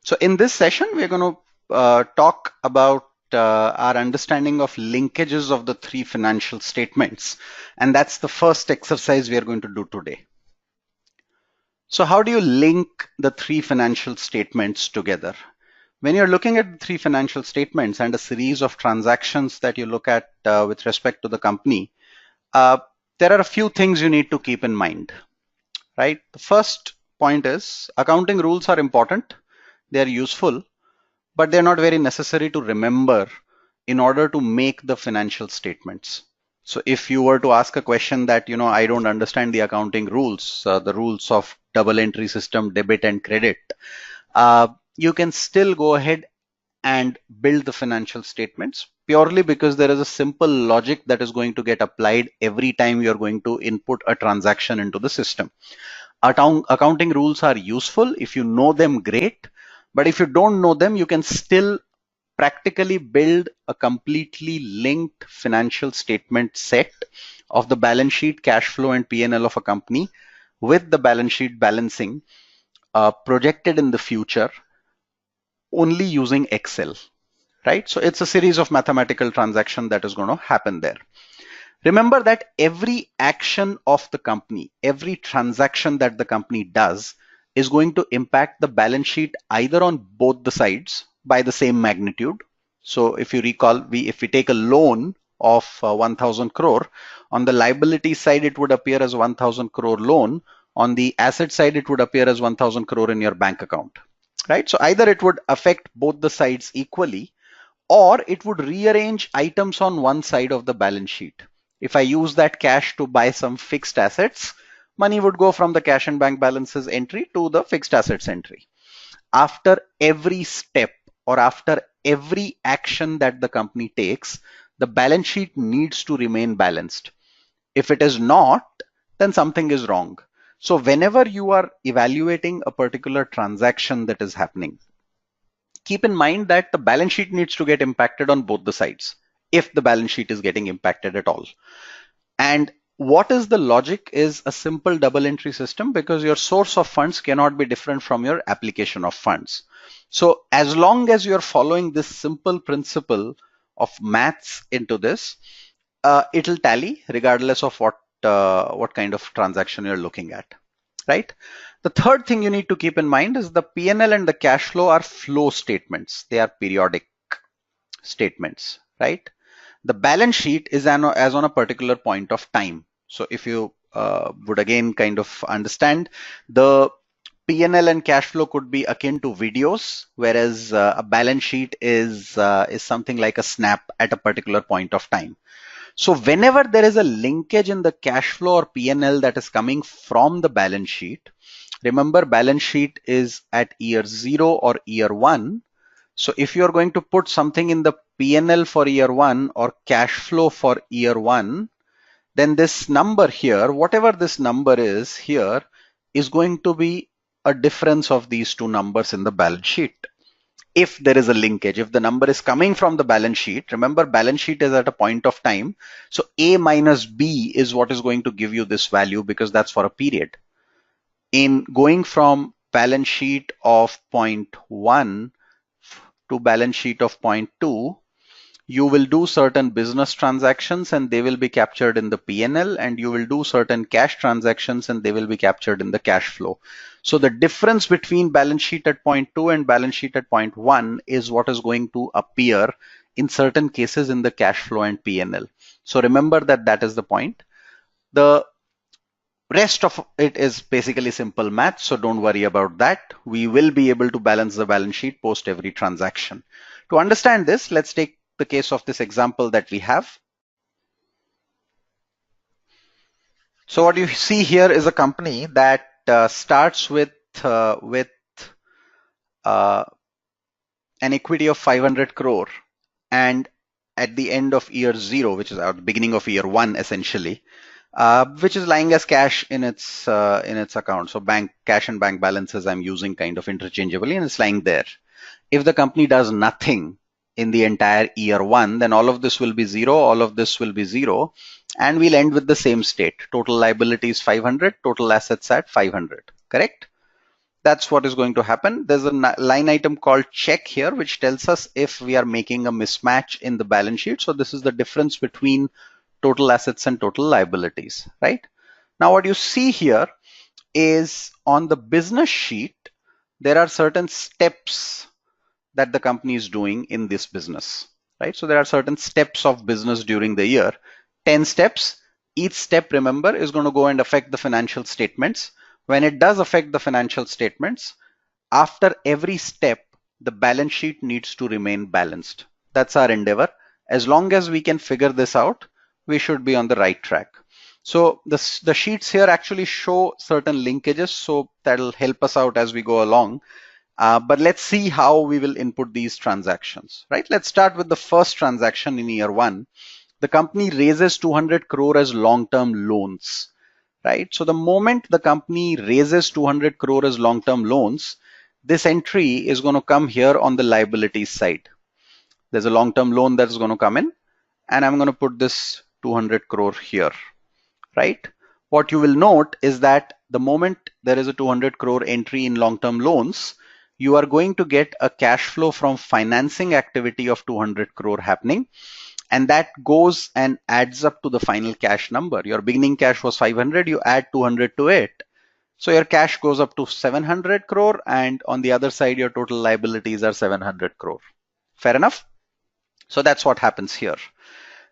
So in this session, we're going to talk about our understanding of linkages of the three financial statements. And that's the first exercise we are going to do today. So how do you link the three financial statements together? When you're looking at the three financial statements and a series of transactions that you look at with respect to the company, there are a few things you need to keep in mind, right? The first point is accounting rules are important. They're useful, but they're not very necessary to remember in order to make the financial statements. So if you were to ask a question that, I don't understand the accounting rules, the rules of double entry system, debit and credit, you can still go ahead and build the financial statements purely because there is a simple logic that is going to get applied every time you're going to input a transaction into the system. Accounting rules are useful. If you know them, great. But if you don't know them, you can still practically build a completely linked financial statement set of the balance sheet, cash flow, and P&L of a company with the balance sheet balancing projected in the future only using Excel, right? So it's a series of mathematical transactions that is going to happen there. Remember that every action of the company, every transaction that the company does is going to impact the balance sheet either on both the sides by the same magnitude. So if you recall, if we take a loan of 1000 crore, on the liability side, it would appear as 1000 crore loan. On the asset side, it would appear as 1000 crore in your bank account, right? So either it would affect both the sides equally, or it would rearrange items on one side of the balance sheet. If I use that cash to buy some fixed assets, money would go from the cash and bank balances entry to the fixed assets entry. After every step or after every action that the company takes, the balance sheet needs to remain balanced. If it is not, then something is wrong. So whenever you are evaluating a particular transaction that is happening, keep in mind that the balance sheet needs to get impacted on both the sides, if the balance sheet is getting impacted at all. And what is the logic is a simple double entry system, because your source of funds cannot be different from your application of funds. So as long as you're following this simple principle of maths into this, it'll tally regardless of what kind of transaction you're looking at, right? The third thing you need to keep in mind is the P&L and the cash flow are flow statements. They are periodic statements, right? The balance sheet is as on a particular point of time. So if you would again kind of understand, the P&L and cash flow could be akin to videos, whereas a balance sheet is something like a snap at a particular point of time. So whenever there is a linkage in the cash flow or P&L that is coming from the balance sheet, remember balance sheet is at year 0 or year 1. So if you're going to put something in the P&L for year 1 or cash flow for year 1, then this number here, whatever this number is here, is going to be a difference of these two numbers in the balance sheet. If there is a linkage, if the number is coming from the balance sheet, remember balance sheet is at a point of time. So A minus B is what is going to give you this value, because that's for a period. In going from balance sheet of 0.1 to balance sheet of 0.2, you will do certain business transactions and they will be captured in the P&L, and you will do certain cash transactions and they will be captured in the cash flow. So the difference between balance sheet at 0.2 and balance sheet at 0.1 is what is going to appear in certain cases in the cash flow and P&L. So remember that that is the point. The rest of it is basically simple math, so don't worry about that. We will be able to balance the balance sheet post every transaction. To understand this, let's take the case of this example that we have. So what you see here is a company that starts with an equity of 500 crore, and at the end of year 0, which is at the beginning of year 1 essentially, which is lying as cash in its account. So bank cash and bank balances I'm using kind of interchangeably, and it's lying there. If the company does nothing in the entire year 1, then all of this will be 0, all of this will be 0, and we'll end with the same state. Total liabilities 500, total assets at 500, correct? That's what is going to happen. There's a line item called check here, which tells us if we are making a mismatch in the balance sheet. So this is the difference between total assets and total liabilities, right? Now what you see here is on the business sheet, there are certain steps that the company is doing in this business, right? So there are certain steps of business during the year, 10 steps. Each step, remember, is going to go and affect the financial statements. When it does affect the financial statements, after every step, the balance sheet needs to remain balanced. That's our endeavor. As long as we can figure this out, we should be on the right track. So the sheets here actually show certain linkages, so that'll help us out as we go along. But let's see how we will input these transactions, right? Let's start with the first transaction in year one. The company raises 200 crore as long-term loans, right? So the moment the company raises 200 crore as long-term loans, this entry is going to come here on the liabilities side. There's a long-term loan that's going to come in, and I'm going to put this 200 crore here, right? What you will note is that the moment there is a 200 crore entry in long-term loans, you are going to get a cash flow from financing activity of 200 crore happening, and that goes and adds up to the final cash number. Your beginning cash was 500, you add 200 to it. So your cash goes up to 700 crore, and on the other side, your total liabilities are 700 crore. Fair enough? So that's what happens here.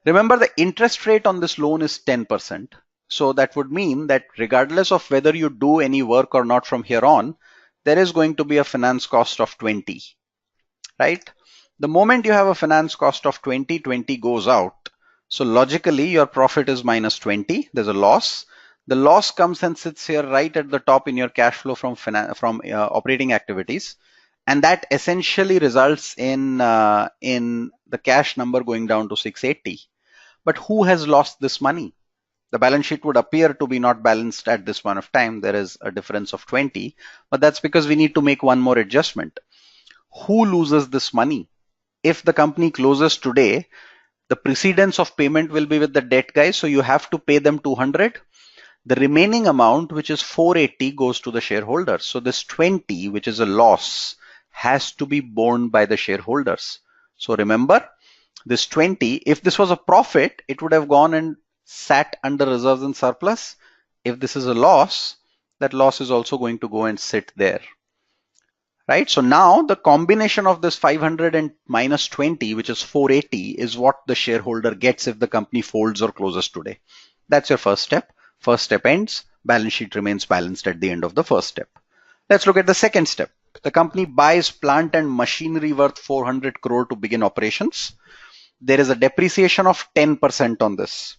Remember, the interest rate on this loan is 10%. So that would mean that regardless of whether you do any work or not from here on, there is going to be a finance cost of 20, right? The moment you have a finance cost of 20, 20 goes out. So logically, your profit is minus 20. There's a loss. The loss comes and sits here right at the top in your cash flow from operating activities. And that essentially results in the cash number going down to 680. But who has lost this money? The balance sheet would appear to be not balanced at this point of time. There is a difference of 20, but that's because we need to make one more adjustment. Who loses this money? If the company closes today, the precedence of payment will be with the debt guys, so you have to pay them 200. The remaining amount, which is 480, goes to the shareholders. So this 20, which is a loss, has to be borne by the shareholders. So remember, this 20, if this was a profit, it would have gone and sat under reserves and surplus. If this is a loss, that loss is also going to go and sit there, right? So now the combination of this 500 and minus 20, which is 480, is what the shareholder gets if the company folds or closes today. That's your first step. First step ends, balance sheet remains balanced at the end of the first step. Let's look at the second step. The company buys plant and machinery worth 400 crore to begin operations. There is a depreciation of 10% on this,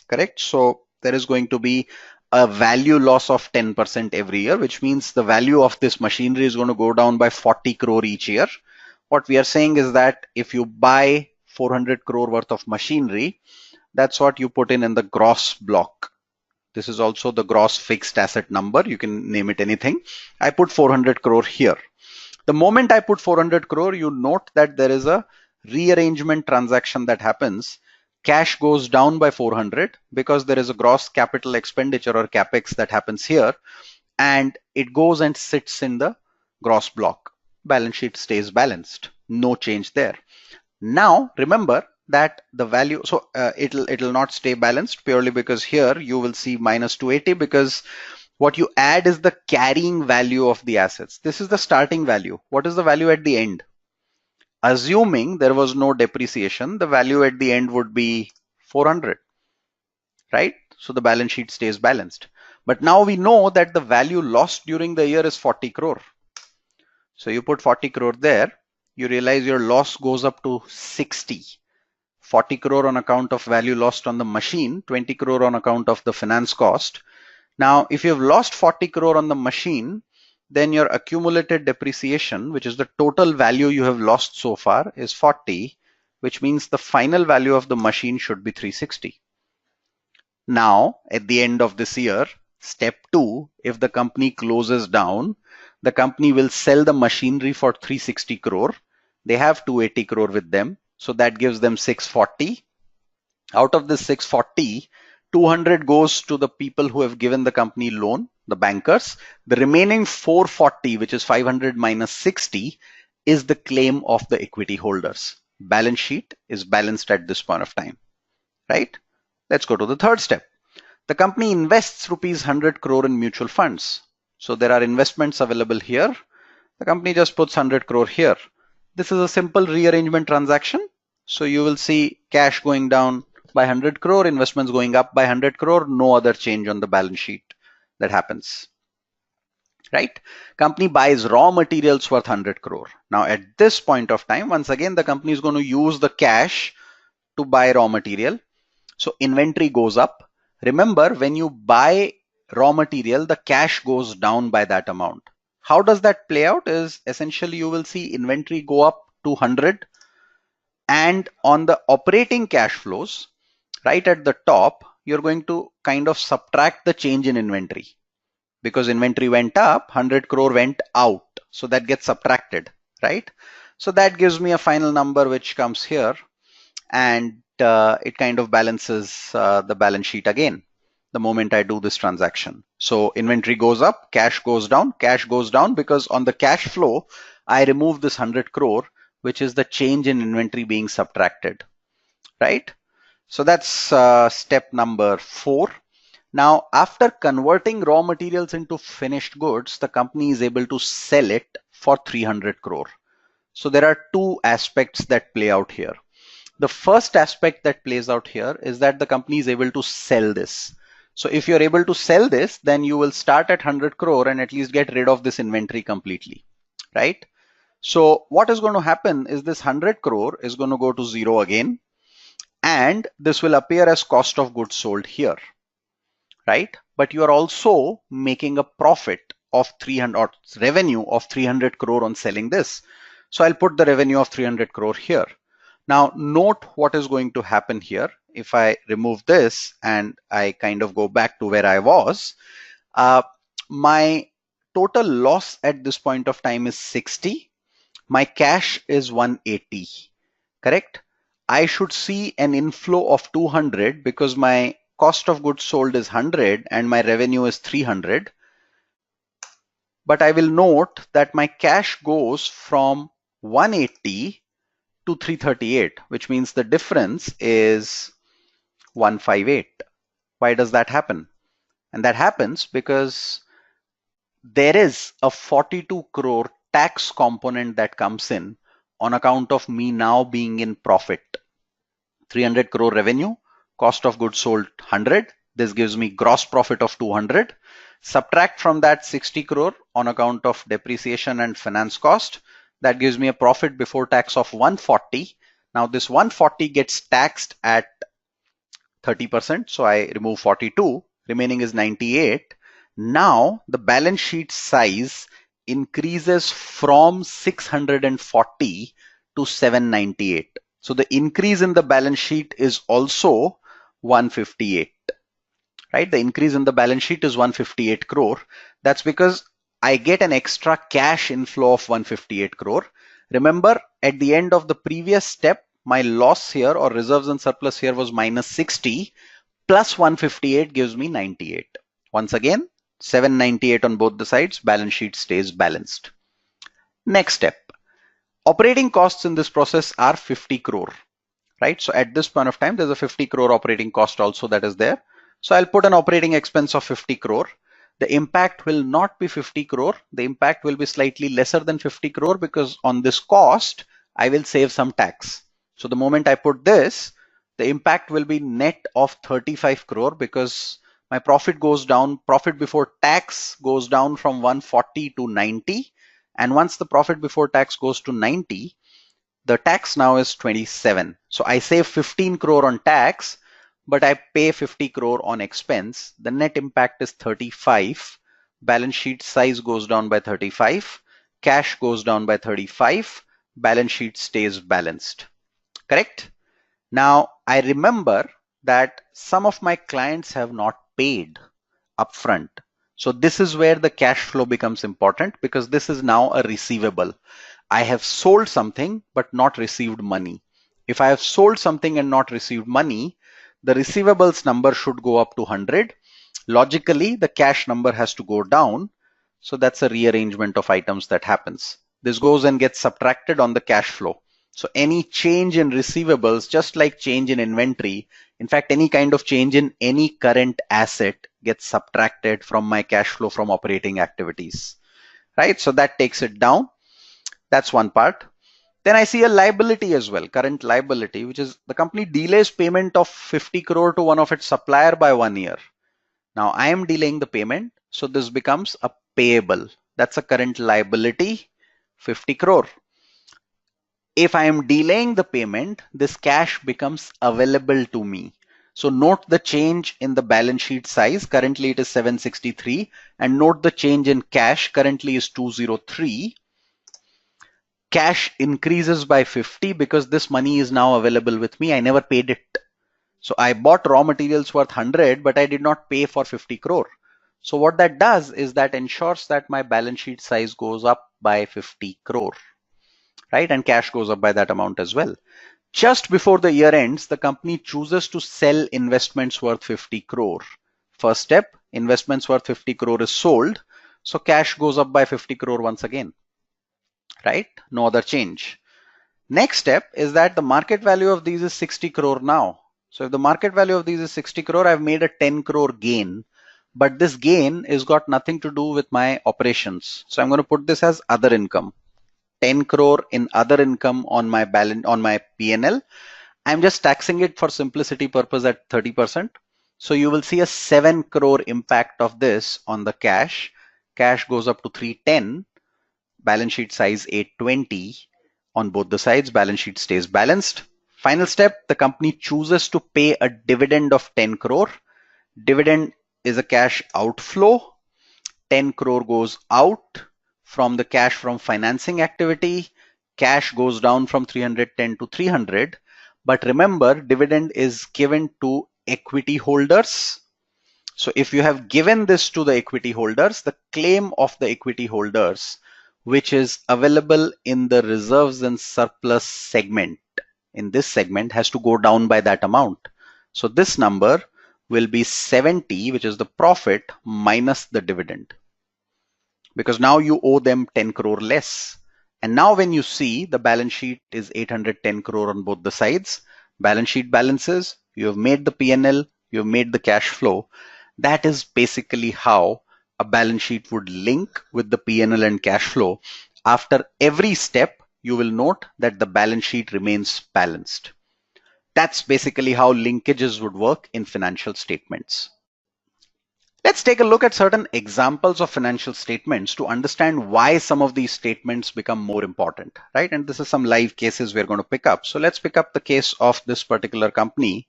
correct? So there is going to be a value loss of 10% every year, which means the value of this machinery is going to go down by 40 crore each year. What we are saying is that if you buy 400 crore worth of machinery, that's what you put in the gross block. This is also the gross fixed asset number. You can name it anything. I put 400 crore here. The moment I put 400 crore, you note that there is a rearrangement transaction that happens. Cash goes down by 400 because there is a gross capital expenditure or capex that happens here, and it goes and sits in the gross block. Balance sheet stays balanced. No change there. Now remember that the value, so it'll not stay balanced purely because here you will see minus 280 because what you add is the carrying value of the assets. This is the starting value. What is the value at the end? Assuming there was no depreciation, the value at the end would be 400, right? So the balance sheet stays balanced. But now we know that the value lost during the year is 40 crore. So you put 40 crore there, you realize your loss goes up to 60. 40 crore on account of value lost on the machine, 20 crore on account of the finance cost. Now, if you've lost 40 crore on the machine, then your accumulated depreciation, which is the total value you have lost so far, is 40, which means the final value of the machine should be 360. Now, at the end of this year, step 2, if the company closes down, the company will sell the machinery for 360 crore. They have 280 crore with them. So that gives them 640. Out of this 640, 200 goes to the people who have given the company loan. the bankers. The remaining 440, which is 500 minus 60, is the claim of the equity holders. Balance sheet is balanced at this point of time, right? Let's go to the third step. The company invests rupees 100 crore in mutual funds. So there are investments available here. The company just puts 100 crore here. This is a simple rearrangement transaction. So you will see cash going down by 100 crore, investments going up by 100 crore, no other change on the balance sheet that happens, right? Company buys raw materials worth 100 crore. Now at this point of time, once again, the company is going to use the cash to buy raw material. So inventory goes up. Remember, when you buy raw material, the cash goes down by that amount. How does that play out is essentially you will see inventory go up to 100, and on the operating cash flows, right at the top, you're going to kind of subtract the change in inventory, because inventory went up, 100 crore went out. So that gets subtracted, right? So that gives me a final number which comes here, and it kind of balances the balance sheet again the moment I do this transaction. So inventory goes up, cash goes down because on the cash flow, I remove this 100 crore, which is the change in inventory being subtracted, right? So that's step number 4. Now, after converting raw materials into finished goods, the company is able to sell it for 300 crore. So there are two aspects that play out here. The first aspect that plays out here is that the company is able to sell this. So if you're able to sell this, then you will start at 100 crore and at least get rid of this inventory completely, right? So what is going to happen is this 100 crore is going to go to 0 again, and this will appear as cost of goods sold here, right? But you are also making a profit of 300 or revenue of 300 crore on selling this. So I'll put the revenue of 300 crore here. Now note what is going to happen here. If I remove this and I kind of go back to where I was, my total loss at this point of time is 60. My cash is 180, correct? I should see an inflow of 200 because my cost of goods sold is 100 and my revenue is 300. But I will note that my cash goes from 180 to 338, which means the difference is 158. Why does that happen? And that happens because there is a 42 crore tax component that comes in on account of me now being in profit. 300 crore revenue, cost of goods sold 100. This gives me gross profit of 200. Subtract from that 60 crore on account of depreciation and finance cost. That gives me a profit before tax of 140. Now this 140 gets taxed at 30%. So I remove 42. Remaining is 98. Now the balance sheet size increases from 640 to 798. So the increase in the balance sheet is also 158, right? The increase in the balance sheet is 158 crore. That's because I get an extra cash inflow of 158 crore. Remember, at the end of the previous step, my loss here or reserves and surplus here was minus 60 plus 158 gives me 98. Once again, 798 on both the sides, balance sheet stays balanced. Next step. Operating costs in this process are 50 crore, right? So at this point of time, there's a 50 crore operating cost also that is there. So I'll put an operating expense of 50 crore. The impact will not be 50 crore. The impact will be slightly lesser than 50 crore because on this cost, I will save some tax. So the moment I put this, the impact will be net of 35 crore because my profit goes down, profit before tax goes down from 140 to 90. And once the profit before tax goes to 90, the tax now is 27. So I save 15 crore on tax, but I pay 50 crore on expense. The net impact is 35. Balance sheet size goes down by 35. Cash goes down by 35. Balance sheet stays balanced. Correct? Now, I remember that some of my clients have not paid upfront. So this is where the cash flow becomes important because this is now a receivable. I have sold something but not received money. If I have sold something and not received money, the receivables number should go up to 100 Logically, the cash number has to go down. So that's a rearrangement of items that happens. This goes and gets subtracted on the cash flow. So any change in receivables, just like change in inventory, in fact, any kind of change in any current asset gets subtracted from my cash flow from operating activities, right? So that takes it down. That's one part. Then I see a liability as well, current liability, which is the company delays payment of 50 crore to one of its supplier by 1 year. Now I am delaying the payment, so this becomes a payable. That's a current liability, 50 crore. If I am delaying the payment, this cash becomes available to me. So note the change in the balance sheet size. Currently it is 763, and note the change in cash. Currently is 203. Cash increases by 50 because this money is now available with me. I never paid it. So I bought raw materials worth 100, but I did not pay for 50 crore. So what that does is that ensures that my balance sheet size goes up by 50 crore, right? And cash goes up by that amount as well. Just before the year ends, the company chooses to sell investments worth 50 crore. First step, investments worth 50 crore is sold. So cash goes up by 50 crore once again, right? No other change. Next step is that the market value of these is 60 crore now. So if the market value of these is 60 crore, I've made a 10 crore gain. But this gain is got nothing to do with my operations. So I'm going to put this as other income. 10 crore in other income on my balance on my P&L. I'm just taxing it for simplicity purpose at 30%. So you will see a 7 crore impact of this on the cash. Cash goes up to 310, balance sheet size 820 on both the sides, balance sheet stays balanced. Final step, the company chooses to pay a dividend of 10 crore. Dividend is a cash outflow. 10 crore goes out from the cash from financing activity. Cash goes down from 310 to 300. But remember, dividend is given to equity holders. So if you have given this to the equity holders, the claim of the equity holders, which is available in the reserves and surplus segment, in this segment has to go down by that amount. So this number will be 70, which is the profit minus the dividend, because now you owe them 10 crore less. And now when you see the balance sheet is 810 crore on both the sides, balance sheet balances, you have made the P&L, you have made the cash flow. That is basically how a balance sheet would link with the P&L and cash flow. After every step, you will note that the balance sheet remains balanced. That's basically how linkages would work in financial statements. Let's take a look at certain examples of financial statements to understand why some of these statements become more important, right? And this is some live cases we're going to pick up. So let's pick up the case of this particular company.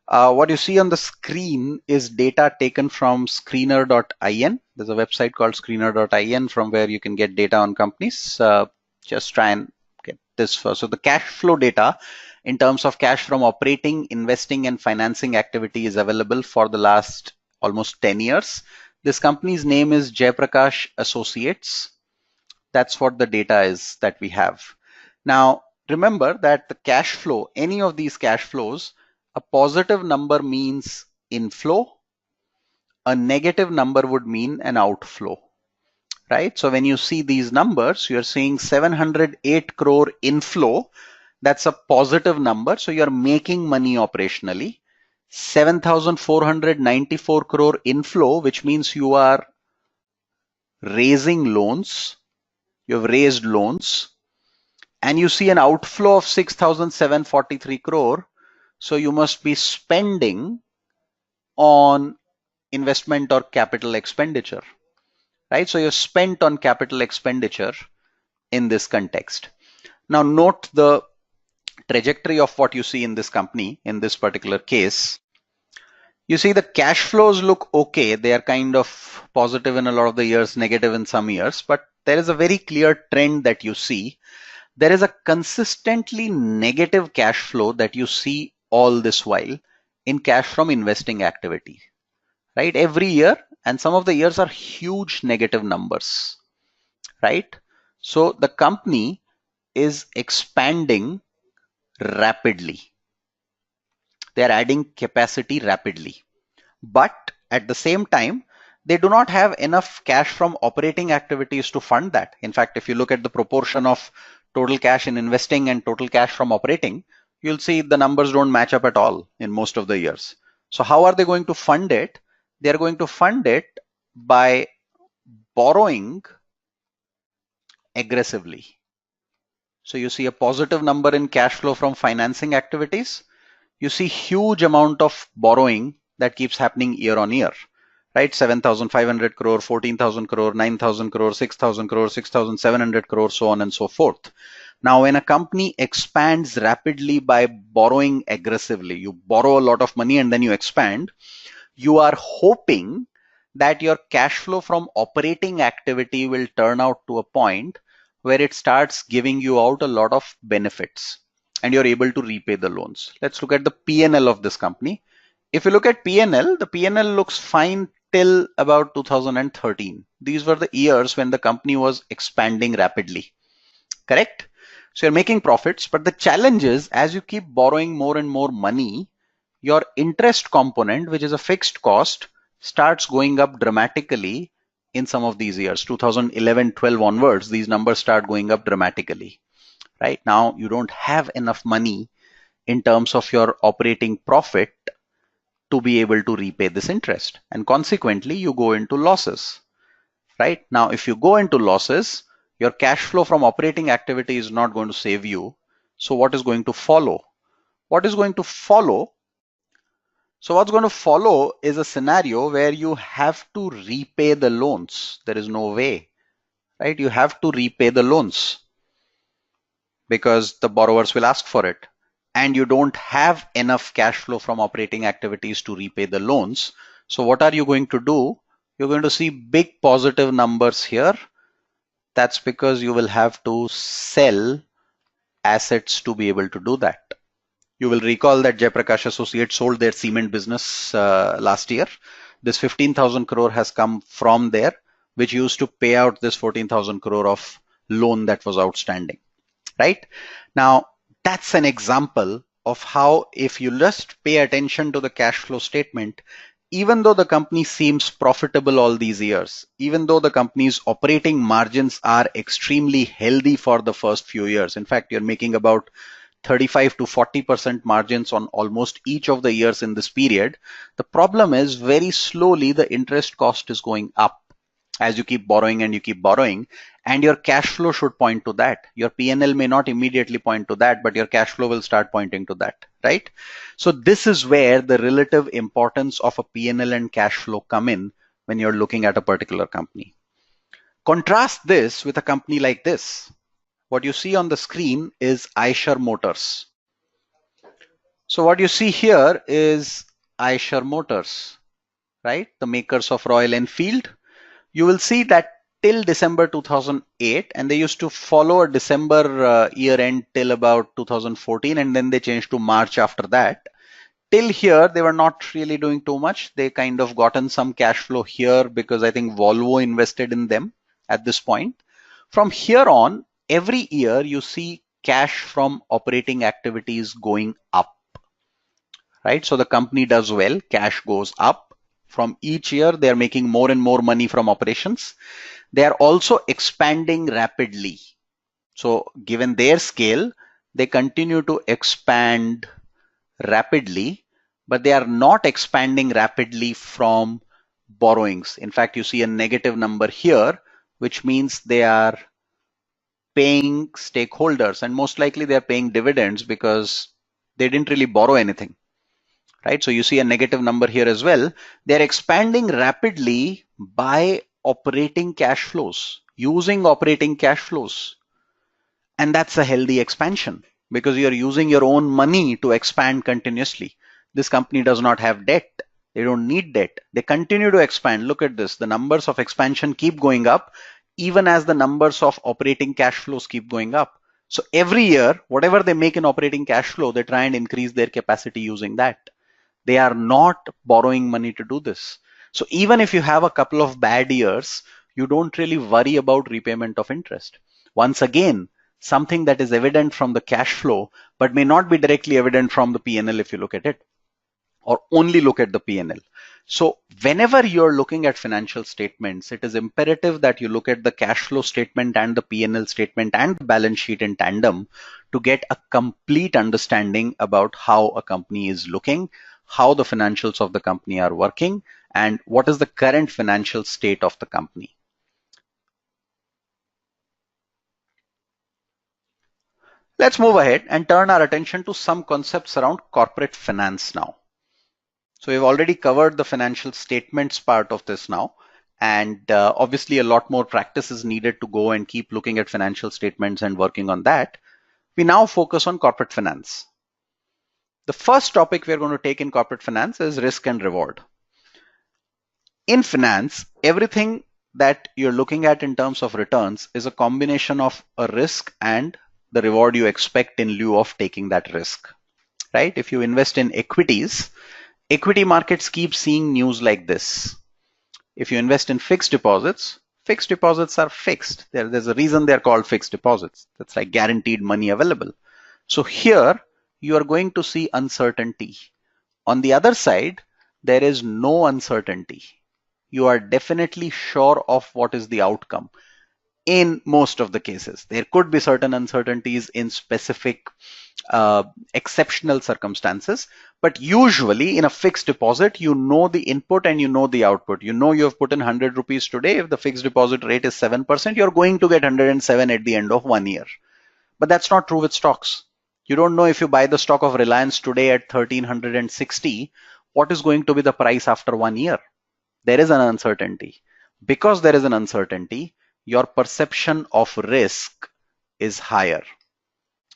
What you see on the screen is data taken from screener.in. There's a website called screener.in from where you can get data on companies. Just try and get this first. So the cash flow data in terms of cash from operating, investing, and financing activity is available for the last almost 10 years. This company's name is Jaiprakash Associates. That's what the data is that we have. Now, remember that the cash flow, any of these cash flows, a positive number means inflow, a negative number would mean an outflow, right? So when you see these numbers, you're seeing 708 crore inflow. That's a positive number. So you're making money operationally. 7,494 crore inflow, which means you are raising loans. You've raised loans. And you see an outflow of 6,743 crore. So you must be spending on investment or capital expenditure, right? So you're spent on capital expenditure in this context. Now note the trajectory of what you see in this company, in this particular case. You see the cash flows look okay. They are kind of positive in a lot of the years, negative in some years, but there is a very clear trend that you see. There is a consistently negative cash flow that you see all this while in cash from investing activity, right? Every year, and some of the years are huge negative numbers, right? So the company is expanding rapidly. They are adding capacity rapidly. But At the same time, they do not have enough cash from operating activities to fund that. In fact, if you look at the proportion of total cash in investing and total cash from operating, you'll see the numbers don't match up at all in most of the years. So how are they going to fund it? They're going to fund it by borrowing aggressively. So you see a positive number in cash flow from financing activities. You see huge amount of borrowing that keeps happening year on year, right? 7,500 crore, 14,000 crore, 9,000 crore, 6,000 crore, 6,700 crore, so on and so forth. Now, when a company expands rapidly by borrowing aggressively, you borrow a lot of money and then you expand, you are hoping that your cash flow from operating activity will turn out to a point where it starts giving you out a lot of benefits and you're able to repay the loans. Let's look at the P&L of this company. If you look at P&L, the P&L looks fine till about 2013. These were the years when the company was expanding rapidly, correct? So you're making profits, but the challenge is as you keep borrowing more and more money, your interest component, which is a fixed cost, starts going up dramatically in some of these years. 2011-12 onwards, these numbers start going up dramatically. Right now, you don't have enough money in terms of your operating profit to be able to repay this interest. And consequently, you go into losses. Right now, if you go into losses, your cash flow from operating activity is not going to save you. So what is going to follow? What is going to follow? So what's going to follow is a scenario where you have to repay the loans. There is no way, right? You have to repay the loans because the borrowers will ask for it. And you don't have enough cash flow from operating activities to repay the loans. So what are you going to do? You're going to see big positive numbers here. That's because you will have to sell assets to be able to do that. You will recall that Jayaprakash Associates sold their cement business last year. This 15,000 crore has come from there, which used to pay out this 14,000 crore of loan that was outstanding, right? Now, that's an example of how if you just pay attention to the cash flow statement, even though the company seems profitable all these years, even though the company's operating margins are extremely healthy for the first few years, in fact, you're making about 35 to 40% margins on almost each of the years in this period. The problem is very slowly the interest cost is going up as you keep borrowing and you keep borrowing, and your cash flow should point to that. Your P&L may not immediately point to that, but your cash flow will start pointing to that, right? So this is where the relative importance of a P&L and cash flow come in when you're looking at a particular company. Contrast this with a company like this. What you see on the screen is Eicher Motors. So what you see here is Eicher Motors, right? The makers of Royal Enfield. You will see that till December 2008, and they used to follow a December year end till about 2014, and then they changed to March after that. Till here, they were not really doing too much. They kind of gotten some cash flow here because I think Volvo invested in them at this point. From here on, every year you see cash from operating activities going up, right? So the company does well, cash goes up. From each year, they are making more and more money from operations. They are also expanding rapidly. So given their scale, they continue to expand rapidly, but they are not expanding rapidly from borrowings. In fact, you see a negative number here, which means they are paying stakeholders, and most likely they are paying dividends because they didn't really borrow anything, right? So you see a negative number here as well. They're expanding rapidly by operating cash flows, using operating cash flows. And that's a healthy expansion because you're using your own money to expand continuously. This company does not have debt. They don't need debt. They continue to expand. Look at this. The numbers of expansion keep going up even as the numbers of operating cash flows keep going up. So every year, whatever they make in operating cash flow, they try and increase their capacity using that. They are not borrowing money to do this. So even if you have a couple of bad years, you don't really worry about repayment of interest. Once again, something that is evident from the cash flow, but may not be directly evident from the P&L if you look at it, or only look at the P&L. So whenever you're looking at financial statements, it is imperative that you look at the cash flow statement and the P&L statement and the balance sheet in tandem to get a complete understanding about how a company is looking, how the financials of the company are working, and what is the current financial state of the company. Let's move ahead and turn our attention to some concepts around corporate finance now. So we've already covered the financial statements part of this now. And obviously a lot more practice is needed to go and keep looking at financial statements and working on that. We now focus on corporate finance. The first topic we're going to take in corporate finance is risk and reward. In finance, everything that you're looking at in terms of returns is a combination of a risk and the reward you expect in lieu of taking that risk, right? If you invest in equities, equity markets keep seeing news like this. If you invest in fixed deposits are fixed. There's a reason they're called fixed deposits. That's like guaranteed money available. So here you are going to see uncertainty. On the other side, there is no uncertainty. You are definitely sure of what is the outcome. In most of the cases, there could be certain uncertainties in specific exceptional circumstances, but usually in a fixed deposit, you know the input and you know the output. You know you have put in 100 rupees today. If the fixed deposit rate is 7%, you're going to get 107 at the end of 1 year. But that's not true with stocks. You don't know if you buy the stock of Reliance today at 1360, what is going to be the price after 1 year. There is an uncertainty. Because there is an uncertainty, your perception of risk is higher,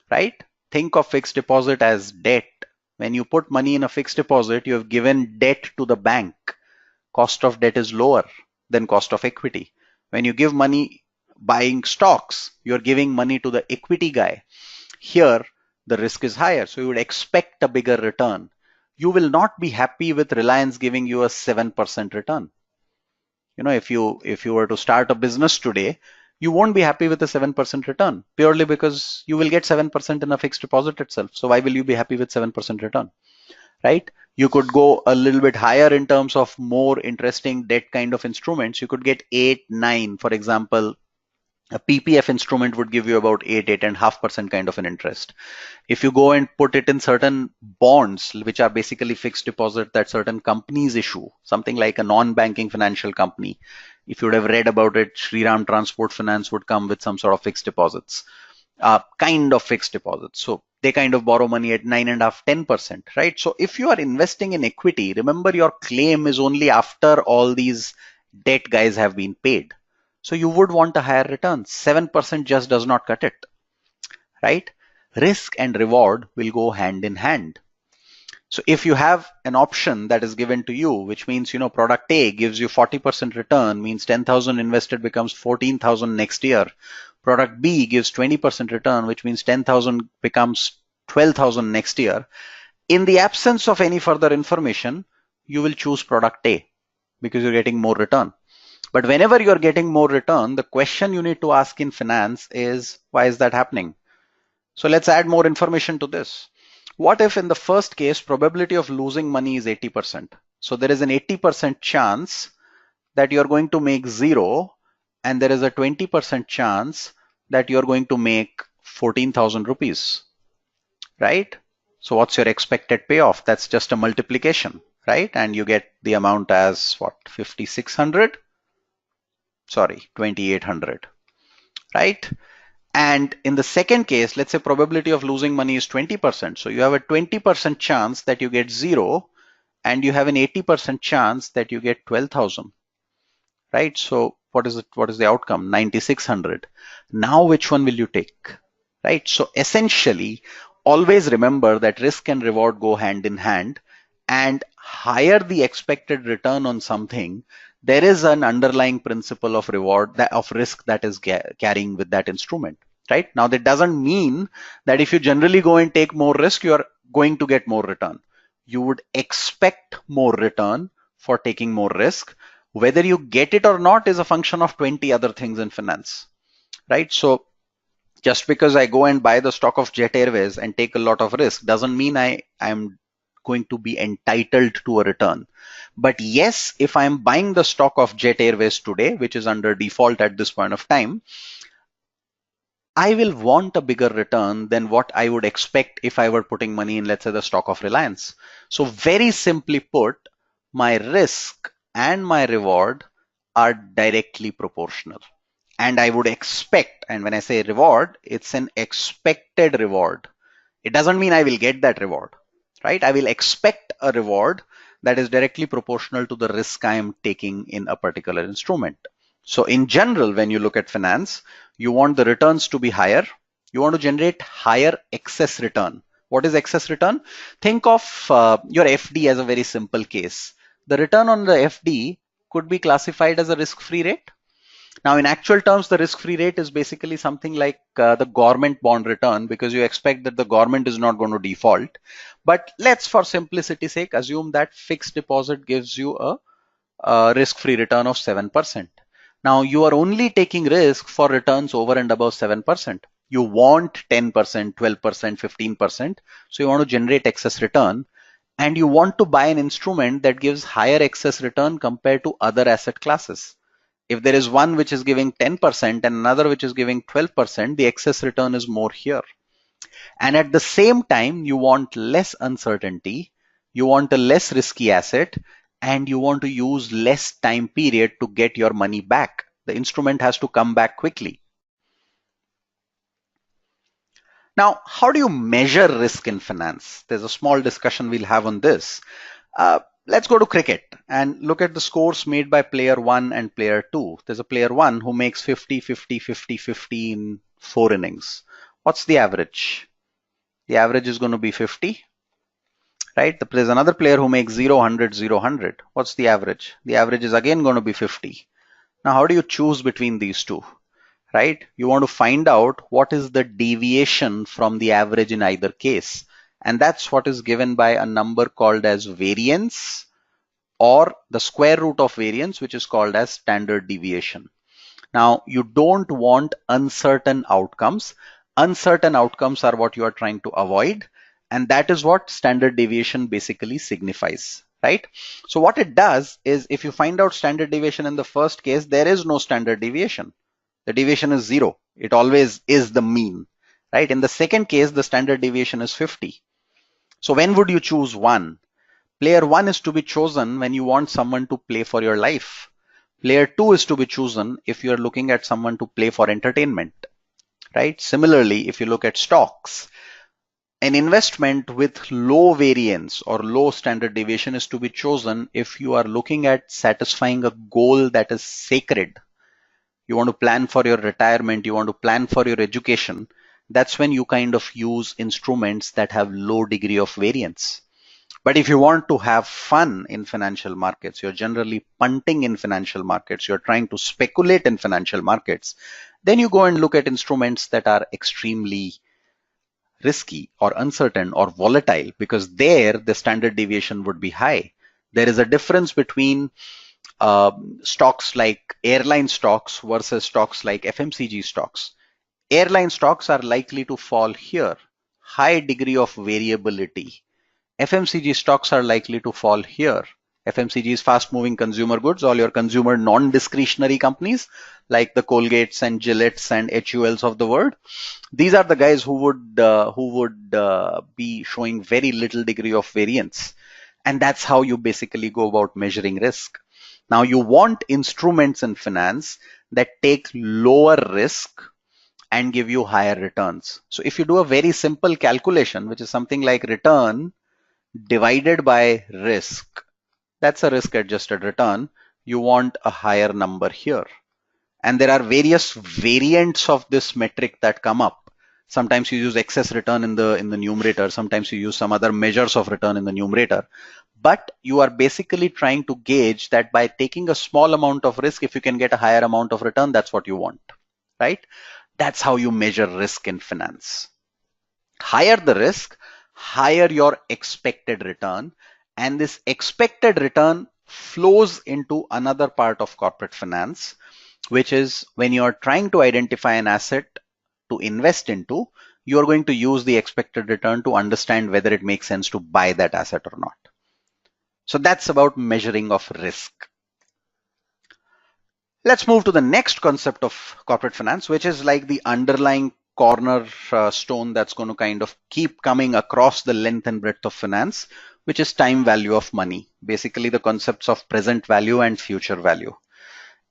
right? Think of fixed deposit as debt. When you put money in a fixed deposit, you have given debt to the bank. Cost of debt is lower than cost of equity. When you give money buying stocks, you're giving money to the equity guy. Here, the risk is higher, so you would expect a bigger return. You will not be happy with Reliance giving you a 7% return. You know, if you were to start a business today, you won't be happy with a 7% return purely because you will get 7% in a fixed deposit itself. So why will you be happy with 7% return, right? You could go a little bit higher in terms of more interesting debt kind of instruments. You could get 8, 9, for example. A PPF instrument would give you about 8.5% kind of an interest. If you go and put it in certain bonds, which are basically fixed deposit that certain companies issue, something like a non-banking financial company, if you would have read about it, Shriram Transport Finance would come with some sort of fixed deposits, kind of fixed deposits. So they kind of borrow money at 9.5, 10%, right? So if you are investing in equity, remember your claim is only after all these debt guys have been paid. So you would want a higher return. 7% just does not cut it, right? Risk and reward will go hand in hand. So if you have an option that is given to you, which means, product A gives you 40% return, means 10,000 invested becomes 14,000 next year. Product B gives 20% return, which means 10,000 becomes 12,000 next year. In the absence of any further information, you will choose product A because you're getting more return. But whenever you're getting more return, the question you need to ask in finance is, why is that happening? So let's add more information to this. What if in the first case, probability of losing money is 80%? So there is an 80% chance that you're going to make 0, and there is a 20% chance that you're going to make 14,000 rupees, right? So what's your expected payoff? That's just a multiplication, right? And you get the amount as what, 5,600? Sorry, 2,800, right? And in the second case, let's say probability of losing money is 20%. So you have a 20% chance that you get 0, and you have an 80% chance that you get 12,000, right? So what is it? What is the outcome? 9,600. Now which one will you take, right? So essentially, always remember that risk and reward go hand in hand, and higher the expected return on something, there is an underlying principle of reward, of risk that is carrying with that instrument, right? Now that doesn't mean that if you generally go and take more risk, you are going to get more return. You would expect more return for taking more risk. Whether you get it or not is a function of 20 other things in finance, right? So just because I go and buy the stock of Jet Airways and take a lot of risk doesn't mean I'm going to be entitled to a return. But yes, if I'm buying the stock of Jet Airways today, which is under default at this point of time, I will want a bigger return than what I would expect if I were putting money in, let's say, the stock of Reliance. So very simply put, my risk and my reward are directly proportional. And I would expect, and when I say reward, it's an expected reward. It doesn't mean I will get that reward, right? I will expect a reward that is directly proportional to the risk I am taking in a particular instrument. So in general, when you look at finance, you want the returns to be higher. You want to generate higher excess return. What is excess return? Think of your FD as a very simple case. The return on the FD could be classified as a risk-free rate. Now, in actual terms, the risk-free rate is basically something like the government bond return, because you expect that the government is not going to default. But let's, for simplicity's sake, assume that fixed deposit gives you a risk-free return of 7%. Now, you are only taking risk for returns over and above 7%. You want 10%, 12%, 15%. So you want to generate excess return, and you want to buy an instrument that gives higher excess return compared to other asset classes. If there is one which is giving 10% and another which is giving 12%, the excess return is more here. And at the same time, you want less uncertainty, you want a less risky asset, and you want to use less time period to get your money back. The instrument has to come back quickly. Now, how do you measure risk in finance? There's a small discussion we'll have on this. Let's go to cricket and look at the scores made by player 1 and player 2. There's a player 1 who makes 50, 50, 50, 50 in 4 innings. What's the average? The average is going to be 50, right? There's another player who makes 0, 100, 0, 100. What's the average? The average is again going to be 50. Now, how do you choose between these two? Right? You want to find out what is the deviation from the average in either case. And that's what is given by a number called as variance, or the square root of variance, which is called as standard deviation. Now, you don't want uncertain outcomes. Uncertain outcomes are what you are trying to avoid. And that is what standard deviation basically signifies, right? So what it does is, if you find out standard deviation in the first case, there is no standard deviation. The deviation is 0. It always is the mean, right? In the second case, the standard deviation is 50. So when would you choose one? Player 1 is to be chosen when you want someone to play for your life. Player 2 is to be chosen if you are looking at someone to play for entertainment, right? Similarly, if you look at stocks, an investment with low variance or low standard deviation is to be chosen if you are looking at satisfying a goal that is sacred. You want to plan for your retirement, you want to plan for your education. That's when you kind of use instruments that have low degree of variance. But if you want to have fun in financial markets, you're generally punting in financial markets, you're trying to speculate in financial markets, then you go and look at instruments that are extremely risky or uncertain or volatile, because there the standard deviation would be high. There is a difference between stocks like airline stocks versus stocks like FMCG stocks. Airline stocks are likely to fall here, high degree of variability. FMCG stocks are likely to fall here. FMCG is fast moving consumer goods, all your consumer non-discretionary companies like the Colgates and Gillettes and HULs of the world. These are the guys who would be showing very little degree of variance. And that's how you basically go about measuring risk. Now, you want instruments in finance that take lower risk and give you higher returns. So if you do a very simple calculation, which is something like return divided by risk, that's a risk adjusted return, you want a higher number here. And there are various variants of this metric that come up. Sometimes you use excess return in the numerator, sometimes you use some other measures of return in the numerator. But you are basically trying to gauge that by taking a small amount of risk, if you can get a higher amount of return, that's what you want, right? That's how you measure risk in finance. Higher the risk, higher your expected return. And this expected return flows into another part of corporate finance, which is when you are trying to identify an asset to invest into, you are going to use the expected return to understand whether it makes sense to buy that asset or not. So that's about measuring of risk. Let's move to the next concept of corporate finance, which is like the underlying corner stone that's going to kind of keep coming across the length and breadth of finance, which is time value of money. Basically, the concepts of present value and future value.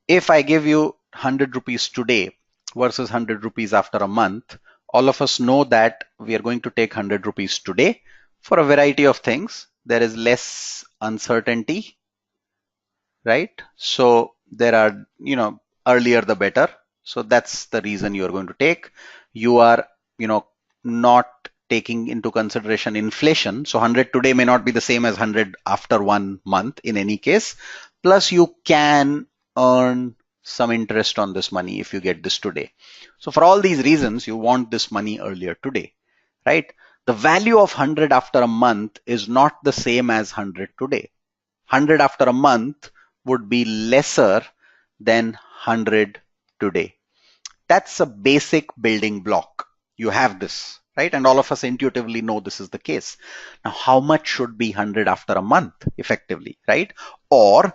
If I give you 100 rupees today versus 100 rupees after a month, all of us know that we are going to take 100 rupees today for a variety of things. There is less uncertainty, right? So there are, earlier the better. So that's the reason you are going to take. You are, not taking into consideration inflation. So 100 today may not be the same as 100 after 1 month in any case. Plus you can earn some interest on this money if you get this today. So for all these reasons, you want this money earlier today, right? The value of 100 after a month is not the same as 100 today. 100 after a month would be lesser than 100 today. That's a basic building block. You have this, right? And all of us intuitively know this is the case. Now, how much should be 100 after a month effectively, right? Or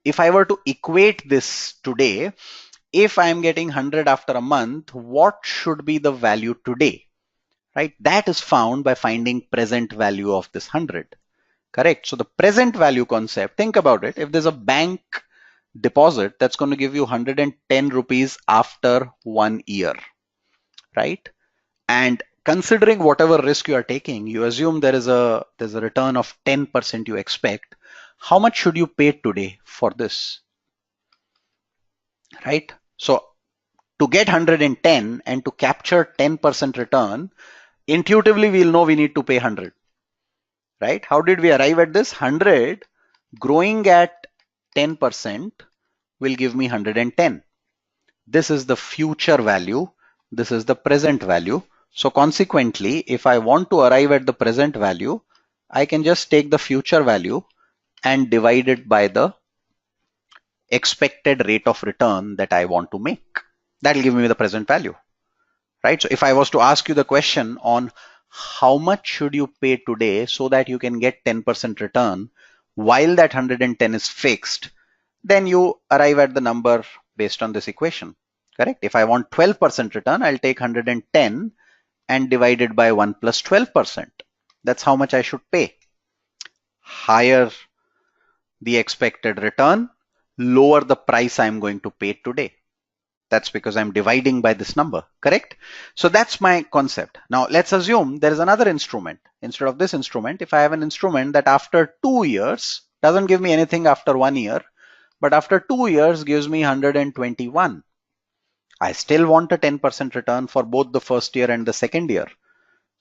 if I were to equate this today, if I'm getting 100 after a month, what should be the value today, right? That is found by finding present value of this 100. Correct. So the present value concept, think about it. If there's a bank deposit that's going to give you 110 rupees after 1 year, right? And considering whatever risk you are taking, you assume there's a return of 10% you expect. How much should you pay today for this, right? So to get 110 and to capture 10% return, intuitively we'll know we need to pay 100. Right? How did we arrive at this? 100 growing at 10% will give me 110. This is the future value. This is the present value. So consequently, if I want to arrive at the present value, I can just take the future value and divide it by the expected rate of return that I want to make. That'll give me the present value, right? So if I was to ask you the question on how much should you pay today so that you can get 10% return while that 110 is fixed, then you arrive at the number based on this equation, correct? If I want 12% return, I'll take 110 and divide it by 1 plus 12%. That's how much I should pay. Higher the expected return, lower the price I'm going to pay today. That's because I'm dividing by this number, correct? So that's my concept. Now let's assume there is another instrument. Instead of this instrument, if I have an instrument that after 2 years doesn't give me anything after 1 year, but after 2 years gives me 121. I still want a 10% return for both the first year and the second year.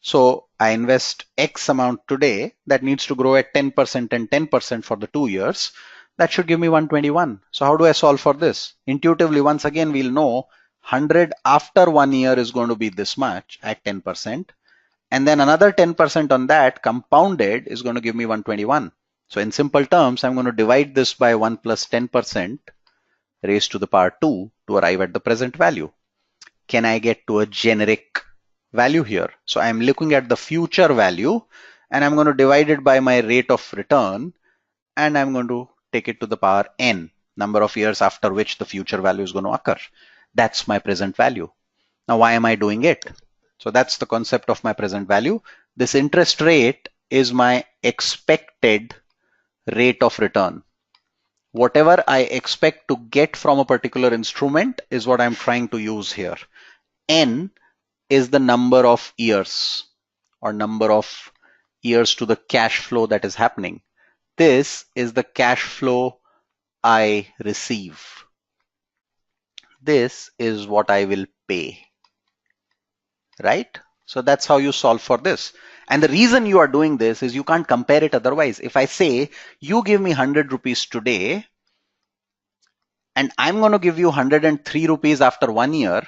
So I invest X amount today that needs to grow at 10% and 10% for the 2 years. That should give me 121. So how do I solve for this? Intuitively, once again, we'll know 100 after 1 year is going to be this much at 10%. And then another 10% on that compounded is going to give me 121. So in simple terms, I'm going to divide this by 1 plus 10% raised to the power 2 to arrive at the present value. Can I get to a generic value here? So I'm looking at the future value and I'm going to divide it by my rate of return and I'm going to take it to the power n, number of years after which the future value is going to occur. That's my present value. Now, why am I doing it? So that's the concept of my present value. This interest rate is my expected rate of return. Whatever I expect to get from a particular instrument is what I'm trying to use here. N is the number of years or number of years to the cash flow that is happening. This is the cash flow I receive. This is what I will pay, right? So that's how you solve for this. And the reason you are doing this is you can't compare it otherwise. If I say you give me 100 rupees today and I'm going to give you 103 rupees after 1 year,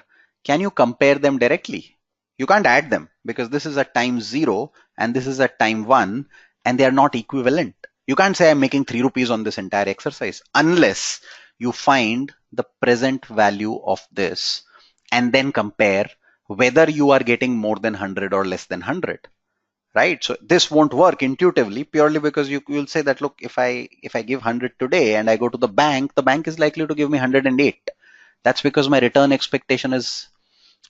can you compare them directly? You can't add them because this is at time 0 and this is at time 1 and they are not equivalent. You can't say I'm making 3 rupees on this entire exercise unless you find the present value of this and then compare whether you are getting more than 100 or less than 100, right? So this won't work intuitively, purely because you will say that, look, if I give 100 today and I go to the bank is likely to give me 108. That's because my return expectation is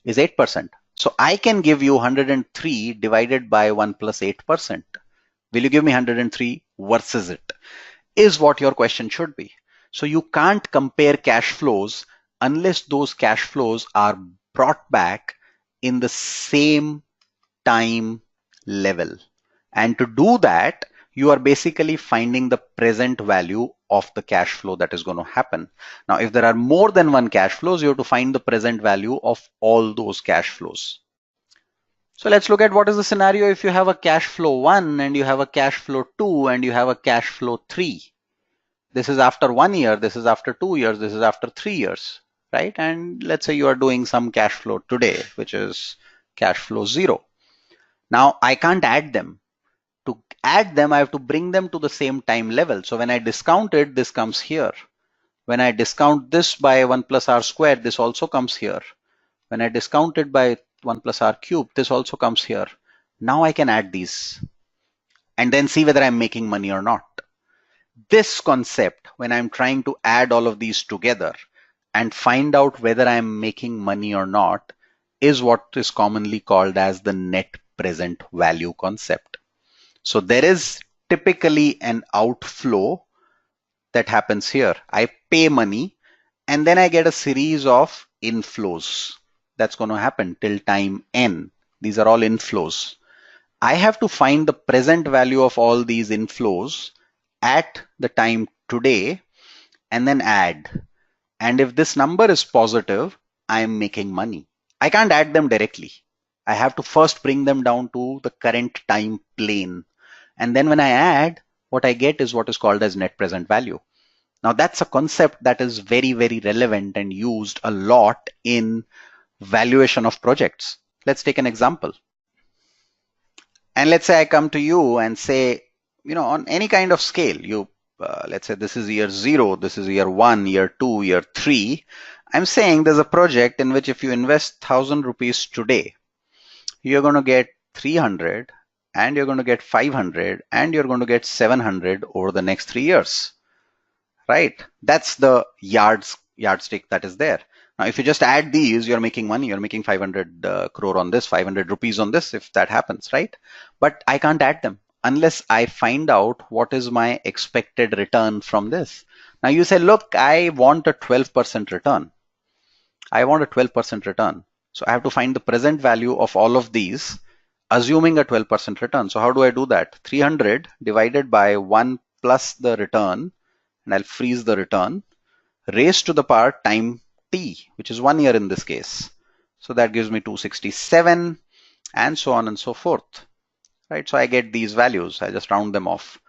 8%. So I can give you 103 divided by 1 plus 8%. Will you give me 103 versus it? Is what your question should be. So you can't compare cash flows unless those cash flows are brought back in the same time level. And to do that, you are basically finding the present value of the cash flow that is going to happen. Now, if there are more than one cash flows, you have to find the present value of all those cash flows. So let's look at what is the scenario if you have a cash flow 1 and you have a cash flow 2 and you have a cash flow 3. This is after 1 year, this is after 2 years, this is after 3 years, right? And let's say you are doing some cash flow today, which is cash flow 0. Now I can't add them. To add them, I have to bring them to the same time level. So when I discount it, this comes here. When I discount this by 1 plus r squared, this also comes here. When I discount it by 1 plus r cubed, this also comes here. Now I can add these and then see whether I'm making money or not. This concept, when I'm trying to add all of these together and find out whether I'm making money or not, is what is commonly called as the net present value concept. So there is typically an outflow that happens here. I pay money and then I get a series of inflows. That's going to happen till time n. These are all inflows. I have to find the present value of all these inflows at the time today and then add. And if this number is positive, I am making money. I can't add them directly. I have to first bring them down to the current time plane. And then when I add, what I get is what is called as net present value. Now that's a concept that is very, very relevant and used a lot in valuation of projects. Let's take an example. And let's say I come to you and say, on any kind of scale, let's say this is year 0, this is year 1, year 2, year 3. I'm saying there's a project in which if you invest 1,000 rupees today, you're going to get 300 and you're going to get 500 and you're going to get 700 over the next 3 years, right? That's the yardstick that is there. Now, if you just add these, you're making money. You're making 500 crore on this, 500 rupees on this, if that happens, right? But I can't add them unless I find out what is my expected return from this. Now you say, look, I want a 12% return. I want a 12% return. So I have to find the present value of all of these, assuming a 12% return. So how do I do that? 300 divided by 1 plus the return, and I'll freeze the return, raised to the power time t, which is 1 year in this case. So that gives me 267 and so on and so forth, right? So I get these values. I just round them off.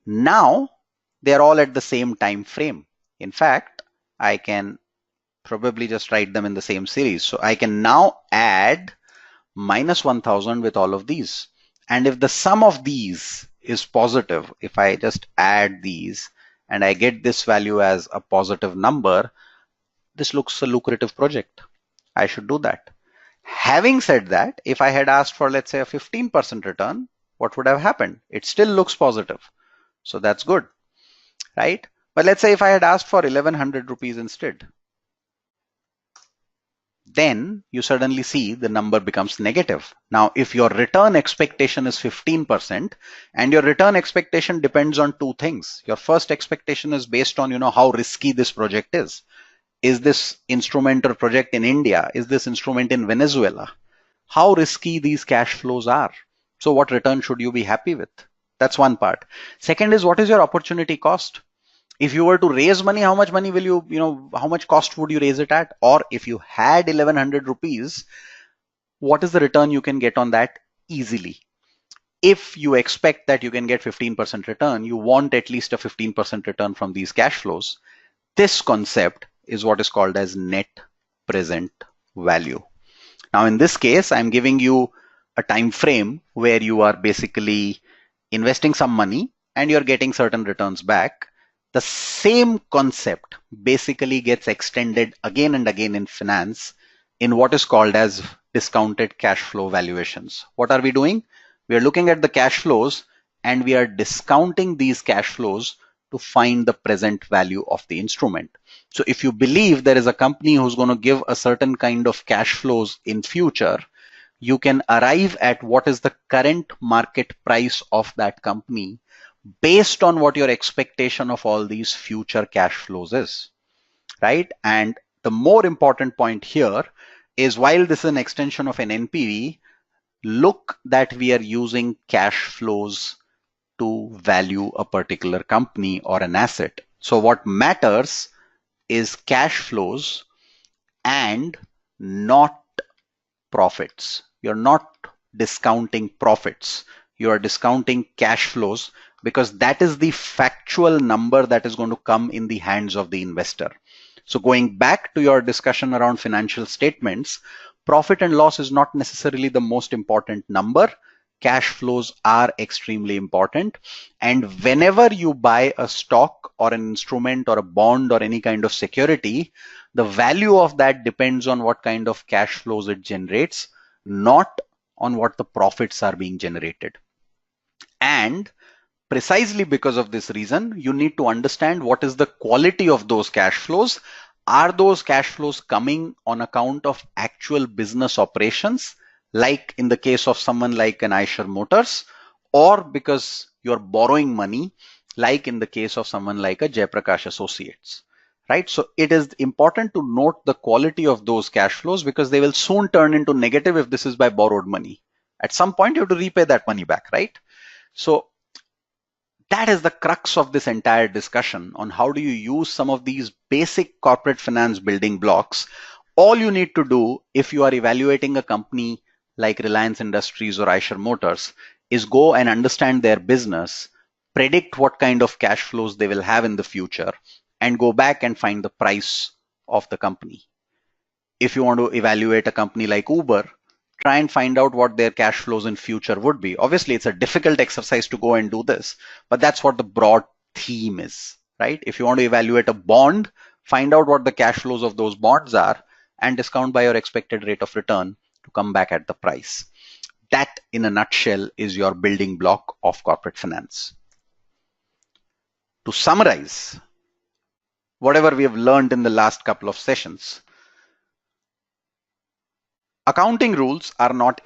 Now they're all at the same time frame. In fact, I can probably just write them in the same series. So I can now add minus 1000 with all of these. And if the sum of these is positive, if I just add these and I get this value as a positive number, this looks a lucrative project. I should do that. Having said that, if I had asked for, let's say, a 15% return, what would have happened? It still looks positive. So that's good, right? But let's say if I had asked for 1100 rupees instead, then you suddenly see the number becomes negative. Now, if your return expectation is 15% and your return expectation depends on two things. Your first expectation is based on, how risky this project is. Is this instrument or project in India? Is this instrument in Venezuela? How risky these cash flows are. So what return should you be happy with? That's one part. Second is, what is your opportunity cost? If you were to raise money, how much money will you, how much cost would you raise it at? Or if you had 1100 rupees, what is the return you can get on that easily? If you expect that you can get 15% return, you want at least a 15% return from these cash flows. This concept is what is called as net present value. Now, in this case, I'm giving you a time frame where you are basically investing some money and you're getting certain returns back. The same concept basically gets extended again and again in finance in what is called as discounted cash flow valuations. What are we doing? We are looking at the cash flows and we are discounting these cash flows to find the present value of the instrument. So if you believe there is a company who's going to give a certain kind of cash flows in future, you can arrive at what is the current market price of that company based on what your expectation of all these future cash flows is, right? And the more important point here is, while this is an extension of an NPV, look that we are using cash flows to value a particular company or an asset. So what matters is cash flows and not profits. You're not discounting profits. You are discounting cash flows because that is the factual number that is going to come in the hands of the investor. So going back to your discussion around financial statements, profit and loss is not necessarily the most important number. Cash flows are extremely important. And whenever you buy a stock or an instrument or a bond or any kind of security, the value of that depends on what kind of cash flows it generates, not on what the profits are being generated. And precisely because of this reason, you need to understand what is the quality of those cash flows. Are those cash flows coming on account of actual business operations, like in the case of someone like an Eicher Motors, or because you're borrowing money, like in the case of someone like a Jayaprakash Associates, right? So it is important to note the quality of those cash flows because they will soon turn into negative if this is by borrowed money. At some point, you have to repay that money back, right? So that is the crux of this entire discussion on how do you use some of these basic corporate finance building blocks. All you need to do if you are evaluating a company like Reliance Industries or Eicher Motors is go and understand their business, predict what kind of cash flows they will have in the future, and go back and find the price of the company. If you want to evaluate a company like Uber, try and find out what their cash flows in future would be. Obviously, it's a difficult exercise to go and do this, but that's what the broad theme is, right? If you want to evaluate a bond, find out what the cash flows of those bonds are and discount by your expected rate of return to come back at the price. That, in a nutshell, is your building block of corporate finance. To summarize whatever we have learned in the last couple of sessions, accounting rules are not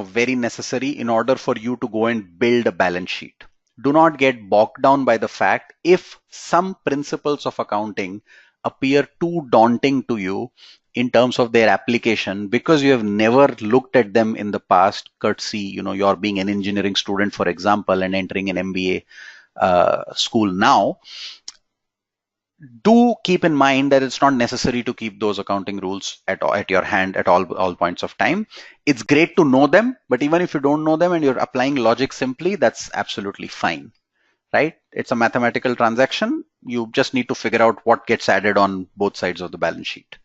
very necessary in order for you to go and build a balance sheet. Do not get bogged down by the fact if some principles of accounting appear too daunting to you in terms of their application because you have never looked at them in the past, courtesy you're being an engineering student, for example, and entering an MBA school now. Do keep in mind that it's not necessary to keep those accounting rules at your hand at all points of time. It's great to know them, but even if you don't know them and you're applying logic simply, that's absolutely fine, right? It's a mathematical transaction. You just need to figure out what gets added on both sides of the balance sheet.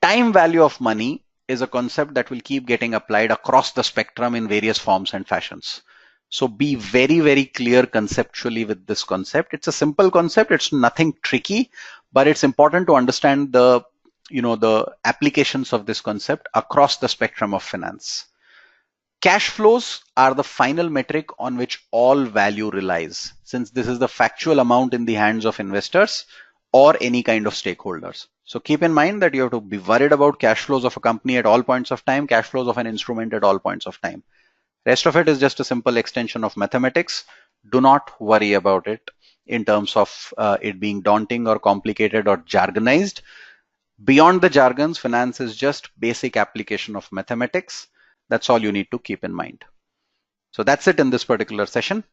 Time value of money is a concept that will keep getting applied across the spectrum in various forms and fashions. So be very, very clear conceptually with this concept. It's a simple concept. It's nothing tricky, but it's important to understand the applications of this concept across the spectrum of finance. Cash flows are the final metric on which all value relies, since this is the factual amount in the hands of investors or any kind of stakeholders. So keep in mind that you have to be worried about cash flows of a company at all points of time, cash flows of an instrument at all points of time. Rest of it is just a simple extension of mathematics. Do not worry about it in terms of it being daunting or complicated or jargonized. Beyond the jargons, finance is just basic application of mathematics. That's all you need to keep in mind. So that's it in this particular session.